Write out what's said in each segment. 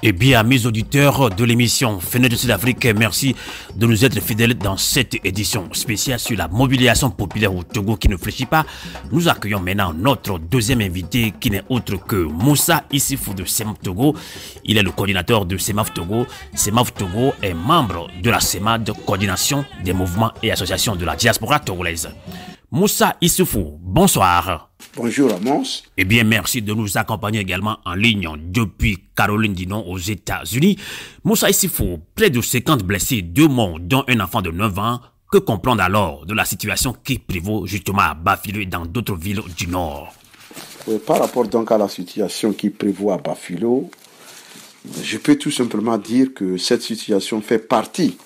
Eh bien, amis auditeurs de l'émission Fenêtre de Sud-Afrique, merci de nous être fidèles dans cette édition spéciale sur la mobilisation populaire au Togo qui ne fléchit pas. Nous accueillons maintenant notre deuxième invité qui n'est autre que Moussa Issifou de CEMAF Togo. Il est le coordinateur de CEMAF Togo. CEMAF Togo est membre de la CEMAD, coordination des mouvements et associations de la diaspora togolaise. Moussa Issifou, bonsoir. Bonjour Amos. Eh bien, merci de nous accompagner également en ligne depuis Caroline Dinon aux États-Unis. Moussa Issifou, près de 50 blessés, 2 morts, dont un enfant de 9 ans. Que comprendre alors de la situation qui prévaut justement à Bafilo et dans d'autres villes du Nord? Oui, par rapport donc à la situation qui prévaut à Bafilo, je peux tout simplement dire que cette situation fait partie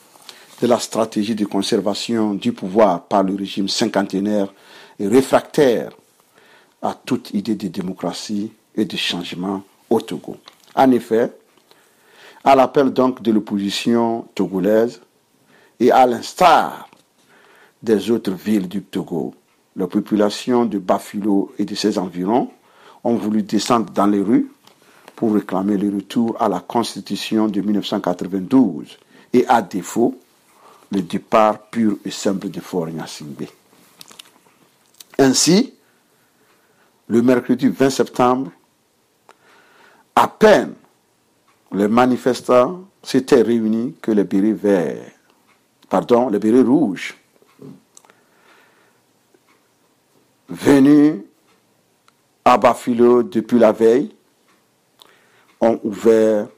de la stratégie de conservation du pouvoir par le régime cinquantenaire et réfractaire à toute idée de démocratie et de changement au Togo. En effet, à l'appel donc de l'opposition togolaise et à l'instar des autres villes du Togo, la population de Bafilo et de ses environs ont voulu descendre dans les rues pour réclamer le retour à la Constitution de 1992 et à défaut, le départ pur et simple de Faure Gnassingbé. Ainsi, le mercredi 20 septembre, à peine les manifestants s'étaient réunis que les bérets rouges, venus à Bafilo depuis la veille, ont ouvert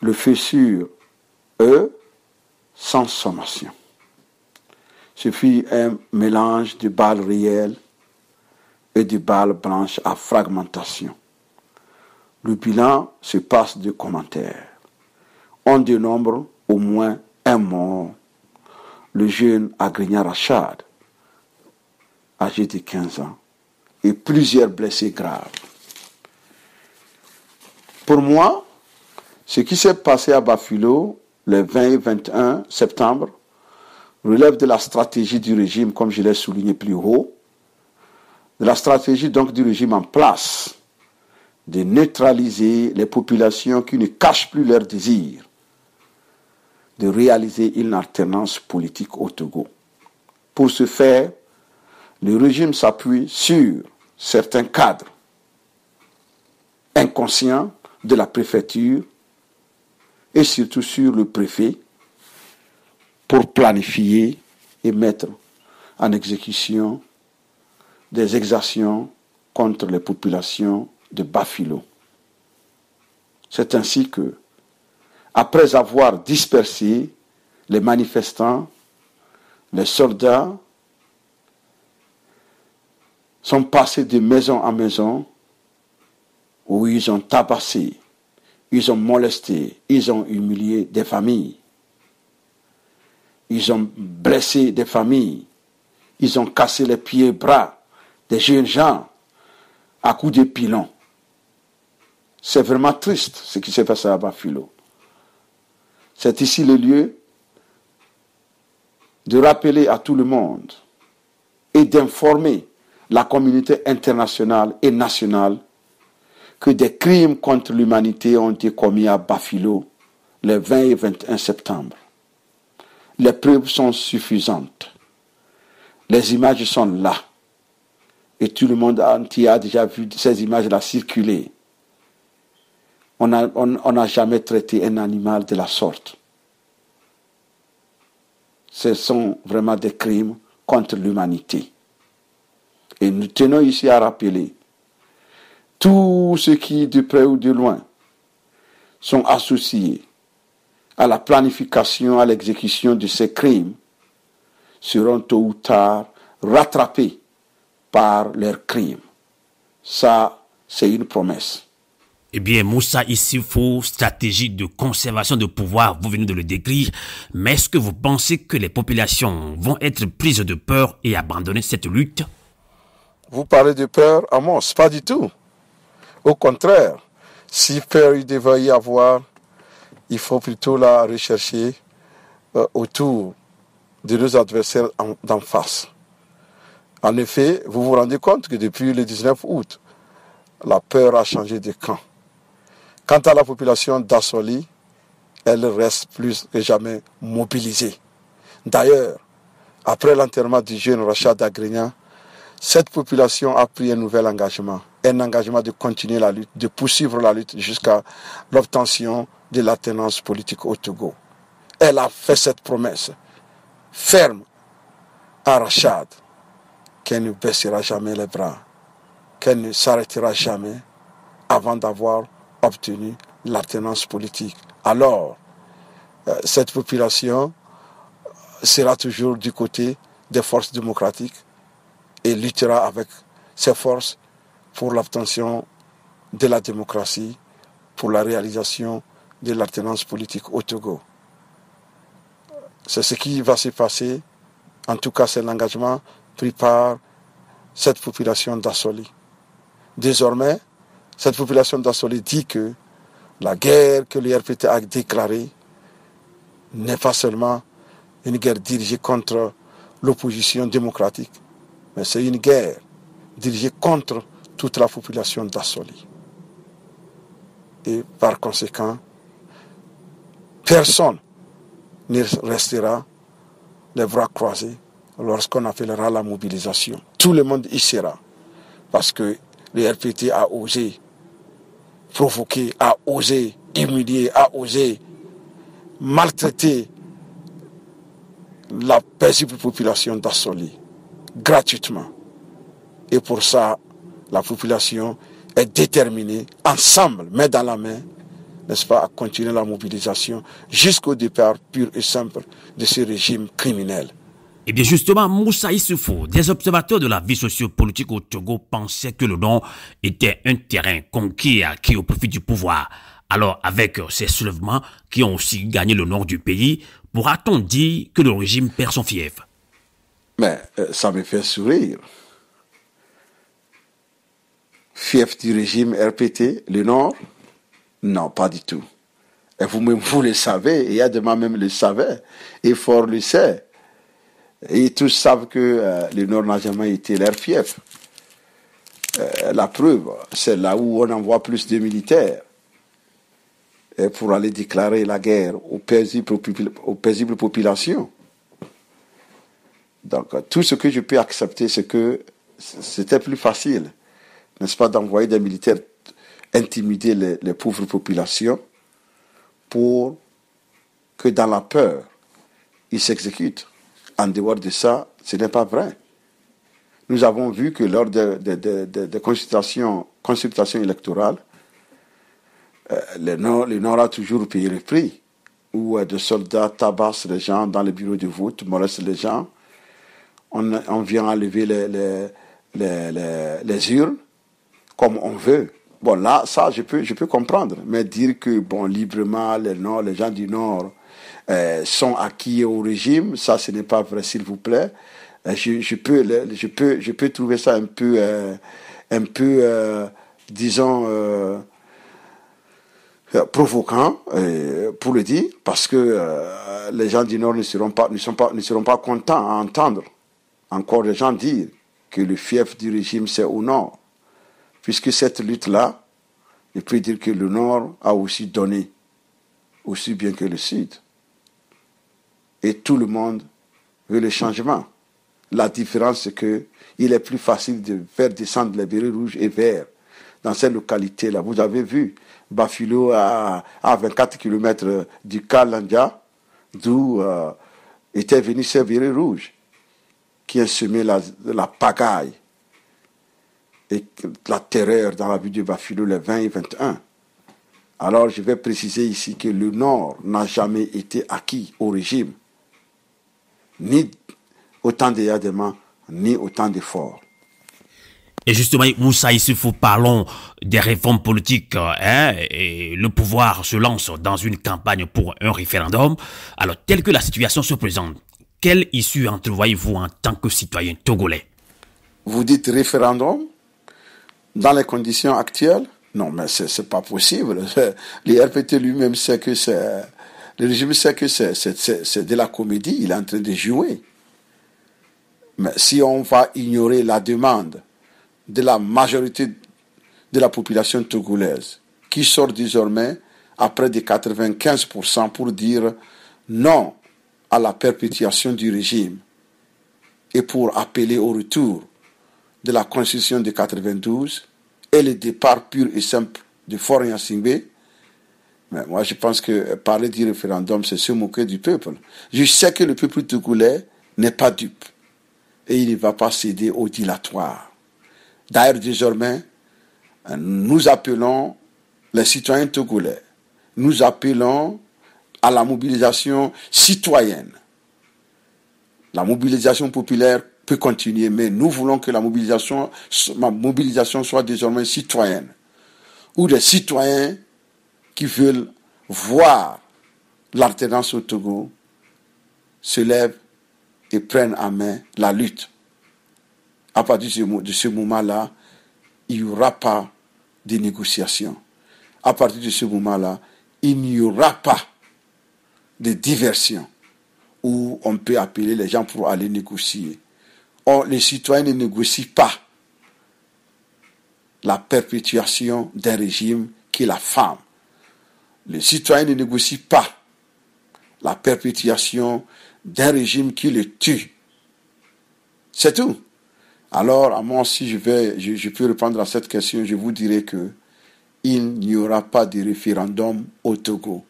le feu sur eux sans sommation. Ce fut un mélange de balles réelles et de balles blanches à fragmentation. Le bilan se passe de commentaires. On dénombre au moins un mort, le jeune Agrigna Rachad, âgé de 15 ans, et plusieurs blessés graves. Pour moi, ce qui s'est passé à Bafilo le 20 et 21 septembre relève de la stratégie du régime, comme je l'ai souligné plus haut, de la stratégie donc du régime en place de neutraliser les populations qui ne cachent plus leur désir de réaliser une alternance politique au Togo. Pour ce faire, le régime s'appuie sur certains cadres inconscients de la préfecture et surtout sur le préfet pour planifier et mettre en exécution des exactions contre les populations de Bafilo. C'est ainsi que, après avoir dispersé les manifestants, les soldats sont passés de maison en maison où ils ont tabassé, ils ont molesté, ils ont humilié des familles, ils ont blessé des familles, ils ont cassé les pieds et bras des jeunes gens à coups de pilon. C'est vraiment triste ce qui s'est passé à Bafilo. C'est ici le lieu de rappeler à tout le monde et d'informer la communauté internationale et nationale que des crimes contre l'humanité ont été commis à Bafilo le 20 et 21 septembre. Les preuves sont suffisantes. Les images sont là. Et tout le monde entier a déjà vu ces images-là circuler. On n'a jamais traité un animal de la sorte. Ce sont vraiment des crimes contre l'humanité. Et nous tenons ici à rappeler tous ceux qui, de près ou de loin, sont associés à la planification, à l'exécution de ces crimes, seront tôt ou tard rattrapés par leurs crimes. Ça, c'est une promesse. Eh bien, Moussa Issifou, stratégie de conservation de pouvoir, vous venez de le décrire, mais est-ce que vous pensez que les populations vont être prises de peur et abandonner cette lutte? Vous parlez de peur, Amos, pas du tout. Au contraire, si peur il devait y avoir, il faut plutôt la rechercher autour de nos adversaires d'en face. En effet, vous vous rendez compte que depuis le 19 août, la peur a changé de camp. Quant à la population d'Assoli, elle reste plus que jamais mobilisée. D'ailleurs, après l'enterrement du jeune Rachad Agrignan, cette population a pris un nouvel engagement de continuer la lutte, de poursuivre la lutte jusqu'à l'obtention de l'alternance politique au Togo. Elle a fait cette promesse ferme à Rachad qu'elle ne baissera jamais les bras, qu'elle ne s'arrêtera jamais avant d'avoir obtenu l'alternance politique. Alors, cette population sera toujours du côté des forces démocratiques et luttera avec ses forces pour l'obtention de la démocratie, pour la réalisation de l'alternance politique au Togo. C'est ce qui va se passer. En tout cas, c'est l'engagement pris par cette population d'Assoli. Désormais, cette population d'Assoli dit que la guerre que l'URPT a déclarée n'est pas seulement une guerre dirigée contre l'opposition démocratique, mais c'est une guerre dirigée contre toute la population d'Assoli. Et par conséquent, personne ne restera les bras croisés lorsqu'on appellera la mobilisation. Tout le monde y sera. Parce que le RPT a osé provoquer, a osé humilier, a osé maltraiter la paisible population d'Assoli gratuitement. Et pour ça, la population est déterminée, ensemble, main dans la main, n'est-ce pas, à continuer la mobilisation jusqu'au départ pur et simple de ce régime criminel. Eh bien justement, Moussa Issoufou, des observateurs de la vie sociopolitique au Togo pensaient que le Nord était un terrain conquis et acquis au profit du pouvoir. Alors, avec ces soulèvements qui ont aussi gagné le nord du pays, pourra-t-on dire que le régime perd son fief? Mais ça me fait sourire. Fief du régime RPT, le Nord? Non, pas du tout. Et vous-même, vous le savez, et Adema même le savait, et Fort le sait. Et tous savent que le Nord n'a jamais été leur fief. La preuve, c'est là où on envoie plus de militaires pour aller déclarer la guerre aux paisibles populations. Donc, tout ce que je peux accepter, c'est que c'était plus facile, n'est-ce pas, d'envoyer des militaires intimider les pauvres populations pour que dans la peur, ils s'exécutent. En dehors de ça, ce n'est pas vrai. Nous avons vu que lors des consultations électorales, le Nord a toujours payé le prix, où des soldats tabassent les gens dans les bureaux de vote, molestent les gens. On vient enlever les urnes comme on veut. Bon, là, ça, je peux comprendre. Mais dire que, bon, librement, les gens du Nord sont acquis au régime, ça, ce n'est pas vrai, s'il vous plaît. Je peux trouver ça un peu disons, provoquant, pour le dire, parce que les gens du Nord ne seront pas contents à entendre encore les gens dire que le fief du régime, c'est au Nord. Puisque cette lutte-là, je peux dire que le Nord a aussi donné, aussi bien que le Sud. Et tout le monde veut le changement. La différence, c'est qu'il est plus facile de faire descendre les bérets rouges et verts dans cette localité-là. Vous avez vu, Bafilo à 24 km du Kalanja, d'où étaient venus ces bérets rouges, qui ont semé la pagaille et la terreur dans la ville de Bafilo les 20 et 21. Alors je vais préciser ici que le Nord n'a jamais été acquis au régime, ni autant de Yadema, ni autant d'efforts. Et justement, Moussa Issoufou, parlons des réformes politiques. Et le pouvoir se lance dans une campagne pour un référendum. Alors, telle que la situation se présente, quelle issue entrevoyez-vous en tant que citoyen togolais? Vous dites référendum? Dans les conditions actuelles? Non, mais c'est pas possible. Le RPT lui-même sait que c'est... Le régime sait que c'est de la comédie. Il est en train de jouer. Mais si on va ignorer la demande de la majorité de la population togolaise, qui sort désormais à près de 95% pour dire non à la perpétuation du régime et pour appeler au retour de la Constitution de 92 et le départ pur et simple de Faure Gnassingbé. Mais moi, je pense que parler du référendum, c'est se moquer du peuple. Je sais que le peuple togolais n'est pas dupe et il ne va pas céder au dilatoire. D'ailleurs, désormais, nous appelons les citoyens togolais, nous appelons à la mobilisation citoyenne. La mobilisation populaire peut continuer, mais nous voulons que la mobilisation soit désormais citoyenne, où des citoyens qui veulent voir l'alternance au Togo se lèvent et prennent en main la lutte. À partir de ce moment-là, il n'y aura pas de négociation. À partir de ce moment-là, il n'y aura pas de diversion où on peut appeler les gens pour aller négocier. Or, les citoyens ne négocient pas la perpétuation d'un régime qui la femme. Les citoyens ne négocient pas la perpétuation d'un régime qui le tue. C'est tout. Alors, à moi, si je peux répondre à cette question, je vous dirai que il n'y aura pas de référendum au Togo.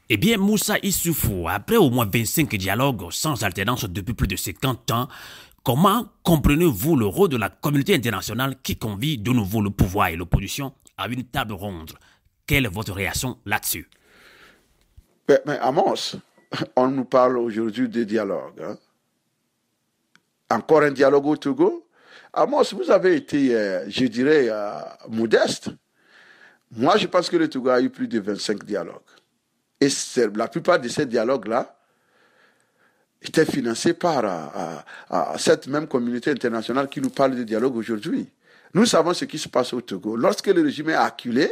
Eh bien, Moussa Issoufou, après au moins 25 dialogues sans alternance depuis plus de 50 ans, comment comprenez-vous le rôle de la communauté internationale qui convie de nouveau le pouvoir et l'opposition à une table ronde? Quelle est votre réaction là-dessus? Mais Amos, on nous parle aujourd'hui de dialogue. Hein? Encore un dialogue au Togo? Amos, vous avez été, je dirais, modeste. Moi, je pense que le Togo a eu plus de 25 dialogues. Et la plupart de ces dialogues-là étaient financés par cette même communauté internationale qui nous parle de dialogue aujourd'hui. Nous savons ce qui se passe au Togo. Lorsque le régime est acculé,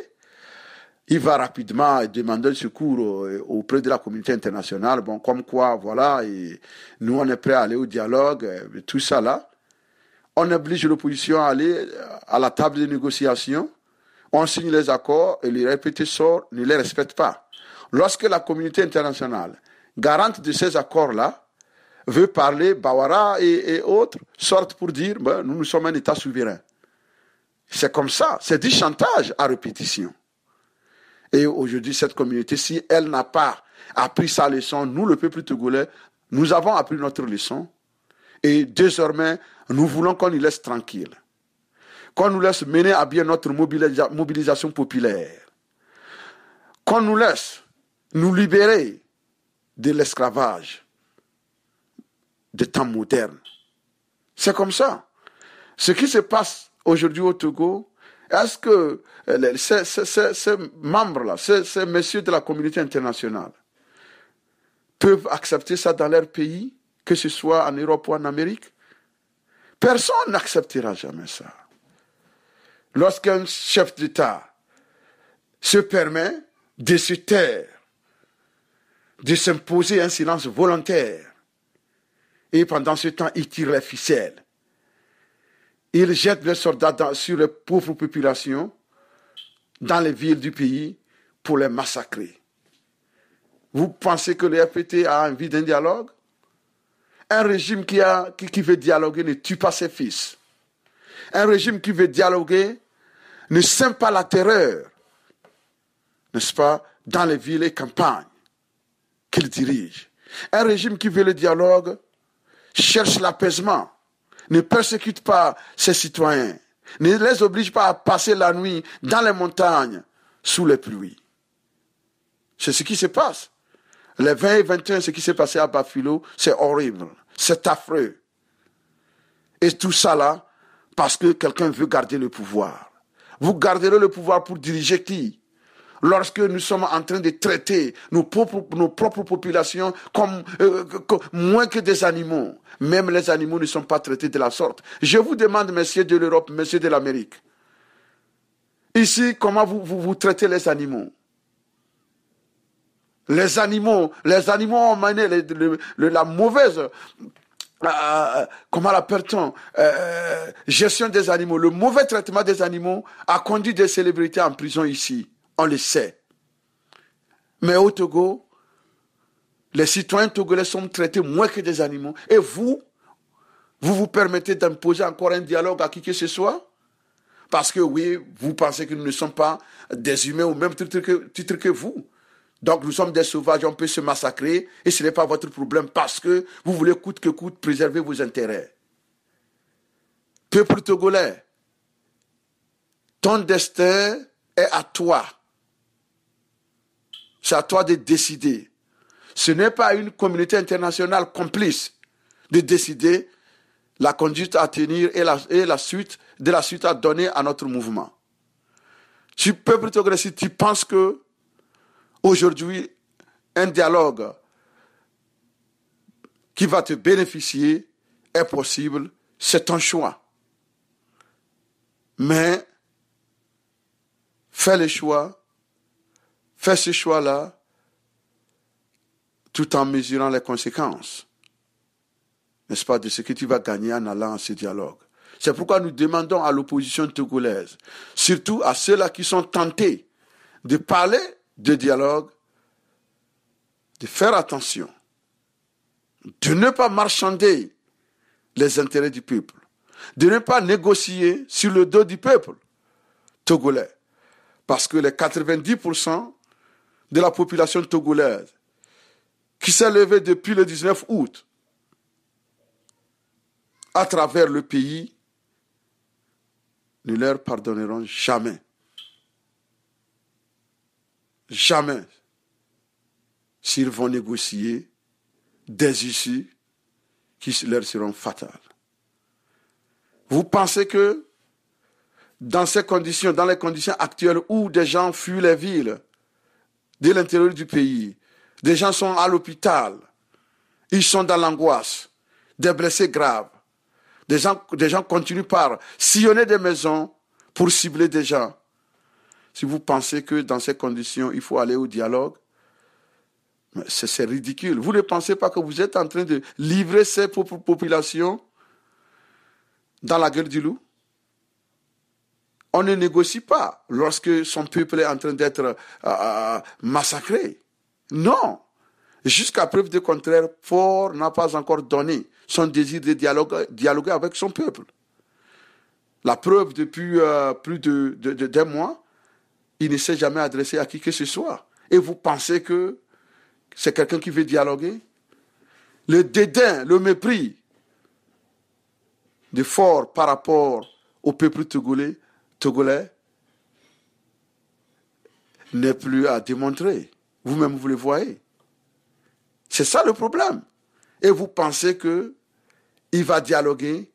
il va rapidement demander le secours auprès de la communauté internationale. Bon, comme quoi, voilà, et nous, on est prêts à aller au dialogue, tout ça là. On oblige l'opposition à aller à la table de négociation. On signe les accords et les répétiteurs ne les respectent pas. Lorsque la communauté internationale, garante de ces accords-là, veut parler, Bawara et autres sortent pour dire nous sommes un État souverain. C'est comme ça, c'est du chantage à répétition. Et aujourd'hui, cette communauté, si elle n'a pas appris sa leçon, nous, le peuple togolais, nous avons appris notre leçon. Et désormais, nous voulons qu'on nous laisse tranquille. Qu'on nous laisse mener à bien notre mobilisation populaire. Qu'on nous laisse nous libérer de l'esclavage des temps modernes. C'est comme ça. Ce qui se passe aujourd'hui au Togo, est-ce que ces membres-là, ces messieurs de la communauté internationale, peuvent accepter ça dans leur pays, que ce soit en Europe ou en Amérique? Personne n'acceptera jamais ça. Lorsqu'un chef d'État se permet de se taire, de s'imposer un silence volontaire, et pendant ce temps, il tire les ficelles. Il jette les soldats sur les pauvres populations dans les villes du pays pour les massacrer. Vous pensez que le RPT a envie d'un dialogue? Un régime qui veut dialoguer ne tue pas ses fils. Un régime qui veut dialoguer ne sème pas la terreur, n'est-ce pas, dans les villes et campagnes qu'il dirige. Un régime qui veut le dialogue cherche l'apaisement, ne persécute pas ses citoyens, ne les oblige pas à passer la nuit dans les montagnes sous les pluies. C'est ce qui se passe. Les 20 et 21, ce qui s'est passé à Bafilo, c'est horrible, c'est affreux. Et tout ça là, parce que quelqu'un veut garder le pouvoir. Vous garderez le pouvoir pour diriger qui? Lorsque nous sommes en train de traiter nos propres populations comme moins que des animaux. Même les animaux ne sont pas traités de la sorte. Je vous demande, messieurs de l'Europe, messieurs de l'Amérique, ici, comment vous traitez les animaux? Les animaux ont mené la mauvaise comment l'appelle-t-on, gestion des animaux, le mauvais traitement des animaux a conduit des célébrités en prison ici. On le sait. Mais au Togo, les citoyens togolais sont traités moins que des animaux. Et vous vous permettez d'imposer encore un dialogue à qui que ce soit? Parce que oui, vous pensez que nous ne sommes pas des humains au même titre que vous. Donc nous sommes des sauvages, on peut se massacrer et ce n'est pas votre problème parce que vous voulez coûte que coûte préserver vos intérêts. Peuple togolais, ton destin est à toi. C'est à toi de décider. Ce n'est pas une communauté internationale complice de décider la conduite à tenir et la suite à donner à notre mouvement. Tu peuple togolais, si tu penses que aujourd'hui, un dialogue qui va te bénéficier est possible, c'est ton choix. Mais fais ce choix-là, tout en mesurant les conséquences, n'est-ce pas, de ce que tu vas gagner en allant à ce dialogue. C'est pourquoi nous demandons à l'opposition togolaise, surtout à ceux-là qui sont tentés de parler de dialogue, de faire attention, de ne pas marchander les intérêts du peuple, de ne pas négocier sur le dos du peuple togolais. Parce que les 90% de la population togolaise qui s'est levée depuis le 19 août à travers le pays ne leur pardonneront jamais. Jamais. S'ils vont négocier des issues qui leur seront fatales. Vous pensez que dans ces conditions, dans les conditions actuelles où des gens fuient les villes de l'intérieur du pays, des gens sont à l'hôpital, ils sont dans l'angoisse, des blessés graves, des gens continuent par sillonner des maisons pour cibler des gens. Si vous pensez que dans ces conditions, il faut aller au dialogue, c'est ridicule. Vous ne pensez pas que vous êtes en train de livrer ces populations dans la gueule du loup? On ne négocie pas lorsque son peuple est en train d'être massacré. Non. Jusqu'à preuve du contraire, Faure n'a pas encore donné son désir de dialoguer avec son peuple. La preuve, depuis plus d'un mois, il ne s'est jamais adressé à qui que ce soit. Et vous pensez que c'est quelqu'un qui veut dialoguer? Le dédain, le mépris de Faure par rapport au peuple togolais n'est plus à démontrer. Vous-même, vous le voyez. C'est ça le problème. Et vous pensez qu'il va dialoguer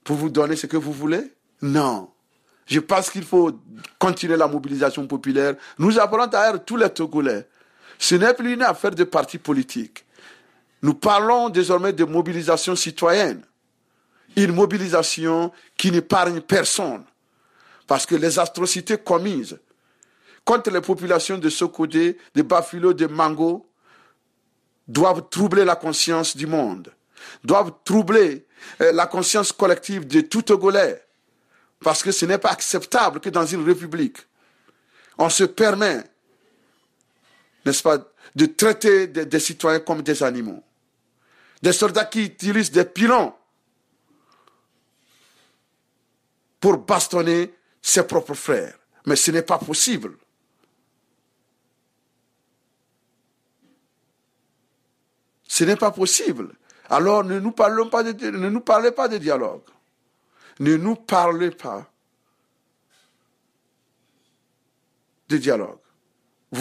pour vous donner ce que vous voulez? Non. Je pense qu'il faut continuer la mobilisation populaire. Nous appelons d'ailleurs tous les Togolais. Ce n'est plus une affaire de parti politique. Nous parlons désormais de mobilisation citoyenne. Une mobilisation qui n'épargne personne. Parce que les atrocités commises contre les populations de Sokodé, de Bafilo, de Mango, doivent troubler la conscience du monde, doivent troubler la conscience collective de tout Togolais. Parce que ce n'est pas acceptable que dans une république, on se permet, n'est-ce pas, de traiter des citoyens comme des animaux. Des soldats qui utilisent des pilons pour bastonner ses propres frères. Mais ce n'est pas possible. Ce n'est pas possible. Alors ne nous parlez pas de dialogue. Ne nous parlez pas de dialogue. Vous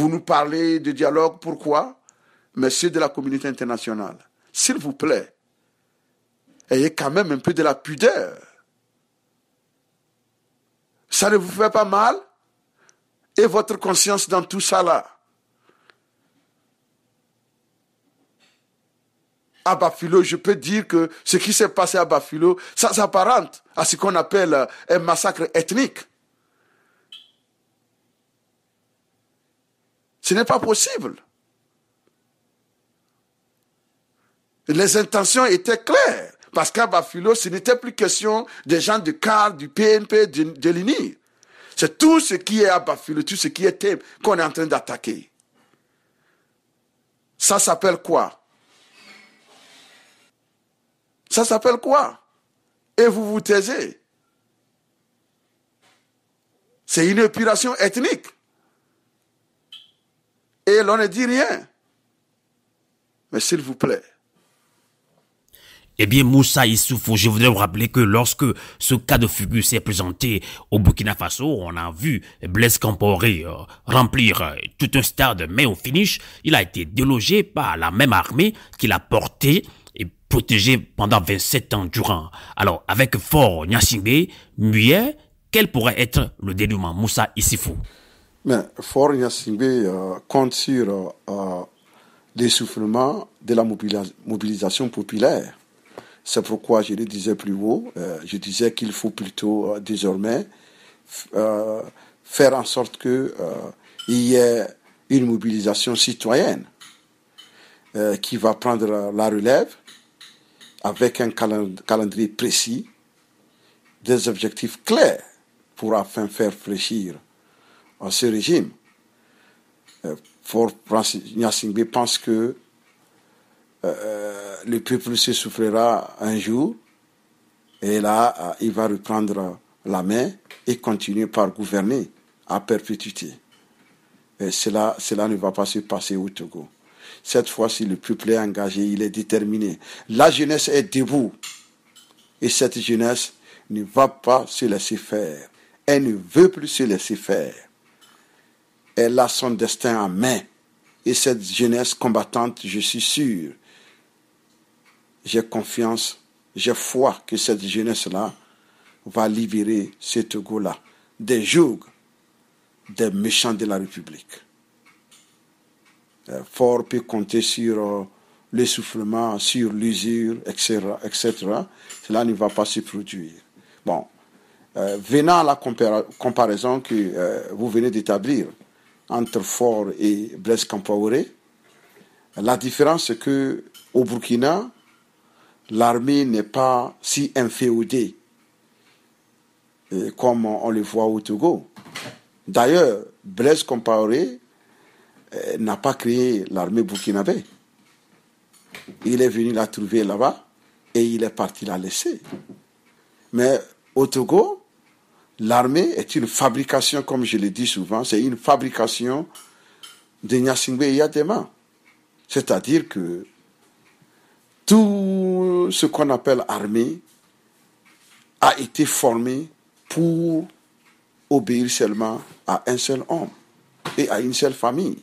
nous parlez de dialogue, pourquoi? Messieurs de la communauté internationale, s'il vous plaît, ayez quand même un peu de la pudeur. Ça ne vous fait pas mal? Et votre conscience dans tout ça là? À Bafilo, je peux dire que ce qui s'est passé à Bafilo, ça s'apparente à ce qu'on appelle un massacre ethnique. Ce n'est pas possible. Les intentions étaient claires. Parce qu'à Bafilo, ce n'était plus question des gens du CAR, du PNP, de l'UNIR. C'est tout ce qui est à Bafilo, tout ce qui est qu'on est en train d'attaquer. Ça s'appelle quoi? Ça s'appelle quoi? Et vous vous taisez. C'est une épuration ethnique. Et l'on ne dit rien. Mais s'il vous plaît. Eh bien, Moussa Issoufou, je voudrais vous rappeler que lorsque ce cas de figure s'est présenté au Burkina Faso, on a vu Blaise Compaoré remplir tout un stade, mais au finish, il a été délogé par la même armée qu'il a porté et protégé pendant 27 ans durant. Alors, avec Fort Gnassingbé, Muyer, quel pourrait être le dénouement, Moussa Issoufou? Mais Fort Gnassingbé compte sur l'essoufflement de la mobilisation populaire. C'est pourquoi je le disais plus haut, je disais qu'il faut plutôt désormais faire en sorte qu'il y ait une mobilisation citoyenne qui va prendre la relève avec un calendrier précis, des objectifs clairs pour afin faire fléchir ce régime. Fort Gnassingbé pense que le peuple se souffrira un jour et là, il va reprendre la main et continuer par gouverner à perpétuité. Et cela ne va pas se passer au Togo. Cette fois-ci, le peuple est engagé, il est déterminé. La jeunesse est debout. Et cette jeunesse ne va pas se laisser faire. Elle ne veut plus se laisser faire. Elle a son destin en main. Et cette jeunesse combattante, je suis sûr, j'ai confiance, j'ai foi que cette jeunesse-là va libérer ce Togo-là des jougs des méchants de la République. Fort peut compter sur l'essoufflement, sur l'usure, etc., etc. Cela ne va pas se produire. Bon, venant à la comparaison que vous venez d'établir entre Fort et Blaise Compaoré, la différence c'est que au Burkina, l'armée n'est pas si inféodée comme on le voit au Togo. D'ailleurs, Blaise Compaoré n'a pas créé l'armée burkinabé. Il est venu la trouver là-bas et il est parti la laisser. Mais au Togo, l'armée est une fabrication, comme je le dis souvent, c'est une fabrication de Gnassingbé et Yadema. C'est-à-dire que tout ce qu'on appelle armée a été formé pour obéir seulement à un seul homme et à une seule famille.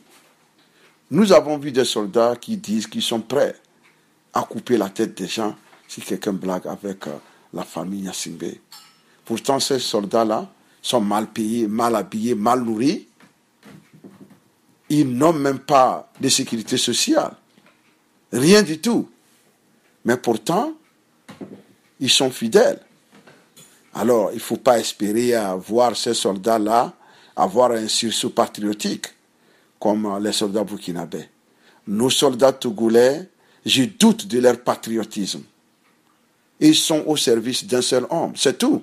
Nous avons vu des soldats qui disent qu'ils sont prêts à couper la tête des gens si quelqu'un blague avec la famille Gnassingbé. Pourtant, ces soldats-là sont mal payés, mal habillés, mal nourris. Ils n'ont même pas de sécurité sociale. Rien du tout. Mais pourtant, ils sont fidèles. Alors, il ne faut pas espérer voir ces soldats-là avoir un sursaut patriotique comme les soldats burkinabés. Nos soldats togolais, je doute de leur patriotisme. Ils sont au service d'un seul homme, c'est tout.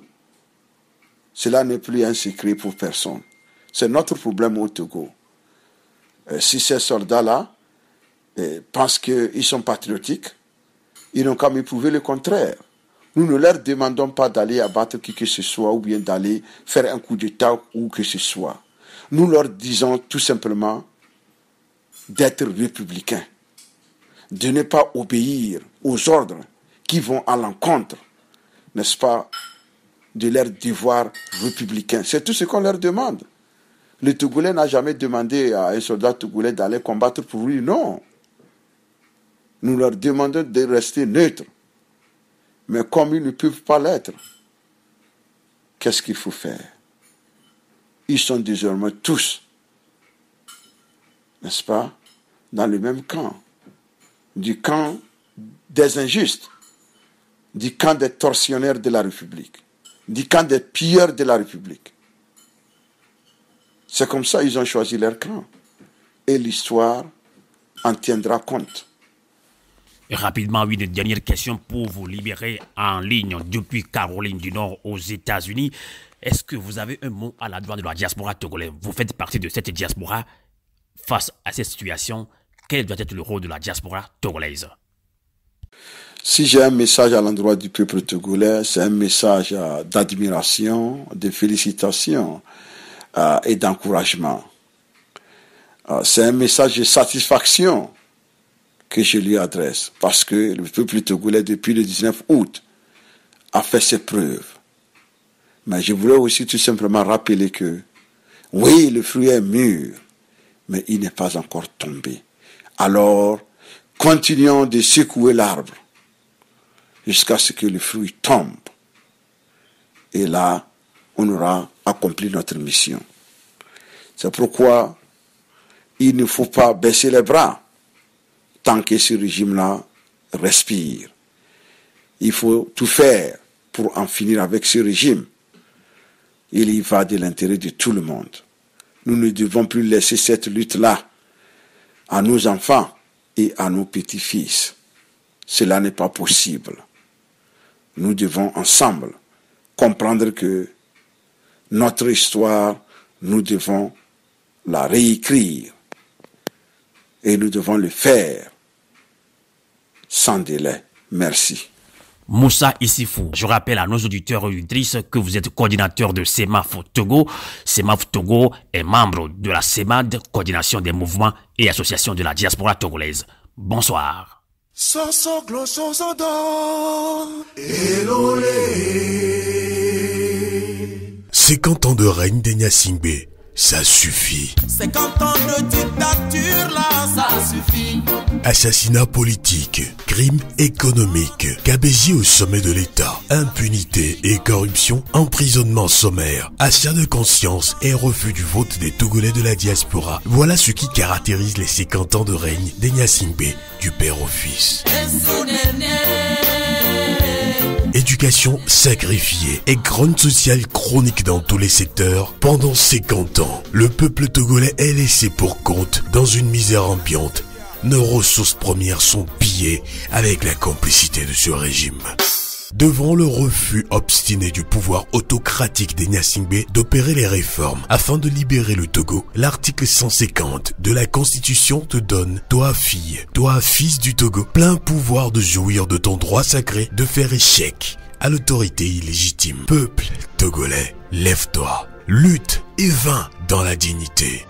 Cela n'est plus un secret pour personne. C'est notre problème au Togo. Si ces soldats-là pensent qu'ils sont patriotiques, ils n'ont qu'à me prouver le contraire. Nous ne leur demandons pas d'aller abattre qui que ce soit ou bien d'aller faire un coup d'État ou que ce soit. Nous leur disons tout simplement d'être républicains, de ne pas obéir aux ordres qui vont à l'encontre, n'est-ce pas, de leur devoir républicain. C'est tout ce qu'on leur demande. Le Togolais n'a jamais demandé à un soldat togolais d'aller combattre pour lui, non. Nous leur demandons de rester neutres. Mais comme ils ne peuvent pas l'être, qu'est-ce qu'il faut faire? Ils sont désormais tous, n'est-ce pas, dans le même camp. Du camp des injustes, du camp des tortionnaires de la République, du camp des pilleurs de la République. C'est comme ça qu'ils ont choisi leur camp. Et l'histoire en tiendra compte. Et rapidement, oui, une dernière question pour vous libérer en ligne depuis Caroline du Nord aux États-Unis. Est-ce que vous avez un mot à l'endroit de la diaspora togolaise? Vous faites partie de cette diaspora. Face à cette situation, quel doit être le rôle de la diaspora togolaise? Si j'ai un message à l'endroit du peuple togolais, c'est un message d'admiration, de félicitations et d'encouragement. C'est un message de satisfaction que je lui adresse, parce que le peuple togolais, depuis le 19 août, a fait ses preuves. Mais je voulais aussi tout simplement rappeler que, oui, le fruit est mûr, mais il n'est pas encore tombé. Alors, continuons de secouer l'arbre jusqu'à ce que le fruit tombe. Et là, on aura accompli notre mission. C'est pourquoi il ne faut pas baisser les bras tant que ce régime-là respire. Il faut tout faire pour en finir avec ce régime. Il y va de l'intérêt de tout le monde. Nous ne devons plus laisser cette lutte-là à nos enfants et à nos petits-fils. Cela n'est pas possible. Nous devons ensemble comprendre que notre histoire, nous devons la réécrire. Et nous devons le faire sans délai. Merci. Moussa Issifou, je rappelle à nos auditeurs et auditrices que vous êtes coordinateur de CEMAF Togo. CEMAF Togo est membre de la CEMAD, coordination des mouvements et associations de la diaspora togolaise. Bonsoir. 50 ans de règne d'Enya Singbe, ça suffit. 50 ans de dictature là, ça suffit. Assassinat politique, crimes économiques, cabégie au sommet de l'État, impunité et corruption, emprisonnement sommaire, achat de conscience et refus du vote des Togolais de la diaspora. Voilà ce qui caractérise les 50 ans de règne d'Enya Singbe, du père au fils. Éducation sacrifiée et grogne sociale chronique dans tous les secteurs. Pendant 50 ans, le peuple togolais est laissé pour compte dans une misère ambiante. Nos ressources premières sont pillées avec la complicité de ce régime. Devant le refus obstiné du pouvoir autocratique d'Enya Singbe d'opérer les réformes afin de libérer le Togo, l'article 150 de la Constitution te donne, toi fille, toi fils du Togo, plein pouvoir de jouir de ton droit sacré de faire échec à l'autorité illégitime. Peuple togolais, lève-toi, lutte et vains dans la dignité.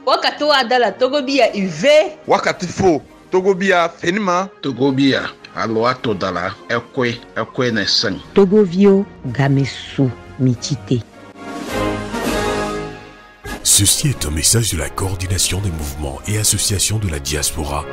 Wakati wa dala Togobia ive. Wakati fo Togobia fenima. Togobia aloa todala ekwe nesen. Togovio gamesu michite. Ceci est un message de la coordination des mouvements et associations de la diaspora.